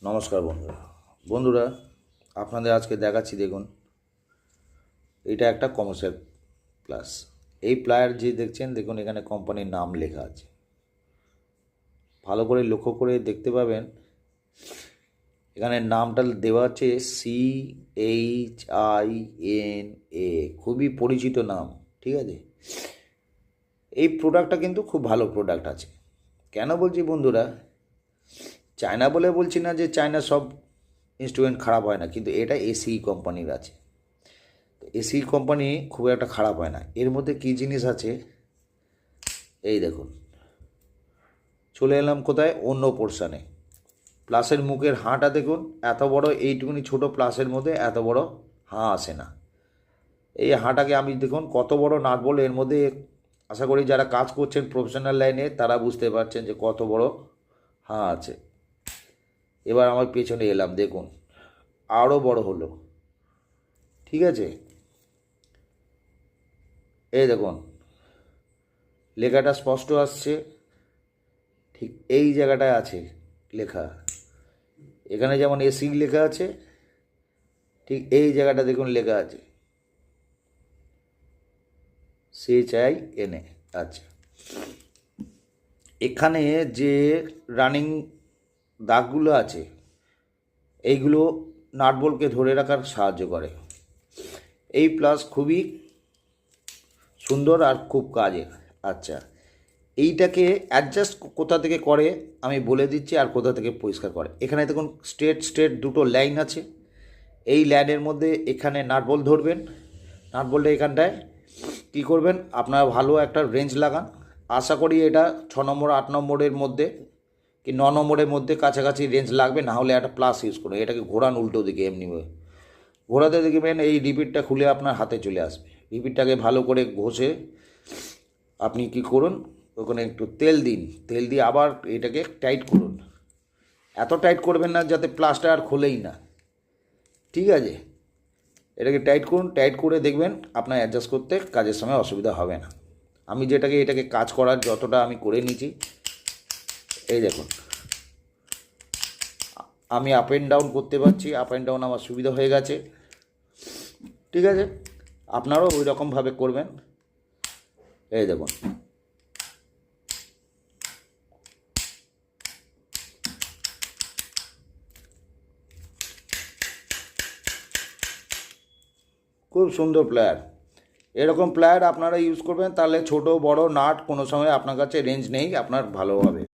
নমস্কার বন্ধুরা আপনাদের আজকে দেখাচ্ছি। দেখুন, এটা একটা কমার্শিয়াল প্লাস। এই প্লায়ার যে দেখছেন, দেখুন এখানে কোম্পানির নাম লেখা আছে। ভালো করে লক্ষ্য করে দেখতে পাবেন, এখানে নামটা দেওয়া আছে CHINA। খুবই পরিচিত নাম, ঠিক আছে। এই প্রোডাক্টটা কিন্তু খুব ভালো প্রোডাক্ট আছে। কেন বলছি বন্ধুরা, চায়না বলে বলছি না যে চায়না সব ইনস্ট্রুমেন্ট খারাপ হয় না, কিন্তু এটা এসি কোম্পানির আছে। তো এসি কোম্পানি খুব একটা খারাপ হয় না। এর মধ্যে কী জিনিস আছে এই দেখুন। চলে এলাম কোথায়, অন্য পোর্শানে। প্লাসের মুখের হাঁটা দেখুন, এত বড়, এইটুকুনি ছোট প্লাসের মধ্যে এত বড় হাঁ আসে না। এই হাঁটাকে আমি দেখুন কত বড় নাট বল এর মধ্যে। আশা করি যারা কাজ করছেন প্রফেশনাল লাইনে তারা বুঝতে পারছেন যে কত বড় হাঁ আছে। এবার আমার পেছনে এলাম, দেখুন আরও বড় হলো, ঠিক আছে। এই দেখুন লেখাটা স্পষ্ট আসছে, ঠিক এই জায়গাটায় আছে লেখা। এখানে যেমন এসি লেখা আছে, ঠিক এই জায়গাটা দেখুন লেখা আছে CHINA। আচ্ছা, এখানে যে রানিং দাগগুলো আছে এইগুলো নাটবল্টকে ধরে রাখার সাহায্য করে। এই প্লাস খুবই সুন্দর আর খুব কাজের। আচ্ছা, এইটাকে অ্যাডজাস্ট কোথা থেকে করে আমি বলে দিচ্ছি, আর কোথা থেকে পরিষ্কার করে। এখানে দেখুন স্ট্রেট দুটো লাইন আছে। এই লাইনের মধ্যে এখানে নাট বল্ট ধরবেন। নাট বল্টে এখানটায় কী করবেন, আপনারা ভালো একটা রেঞ্জ লাগান। আশা করি এটা 6 নম্বর 8 নম্বরের মধ্যে কি 9 নম্বরের মধ্যে কাছাকাছি রেঞ্জ লাগবে। না হলে একটা প্লাস ইউজ করুন। এটাকে ঘোরান উল্টো দিকে, এমনি ঘোরাতে দেখবেন এই রিপিটটা খুলে আপনার হাতে চলে আসবে। রিপিটটাকে ভালো করে ঘষে আপনি কি করুন, ওখানে একটু তেল দিন। তেল দিয়ে আবার এটাকে টাইট করুন। এত টাইট করবেন না যাতে প্লাসটা আর খোলেই না, ঠিক আছে। এটাকে টাইট করুন। টাইট করে দেখবেন আপনার অ্যাডজাস্ট করতে কাজের সময় অসুবিধা হবে না। আমি এটাকে কাজ করার যতটা আমি করে নিয়েছি, এই দেখুন আমি আপ অ্যান্ড ডাউন করতে পারছি। আপ অ্যান্ড ডাউন আমার সুবিধা হয়ে গেছে, ঠিক আছে। আপনারাও ওই রকমভাবে করবেন। এই দেখুন খুব সুন্দর প্লেয়ার। এরকম প্লেয়ার আপনারা ইউজ করবেন, তাহলে ছোট বড় নাট কোনো সময় আপনার কাছে রেঞ্জ নেই, আপনার ভালো হবে।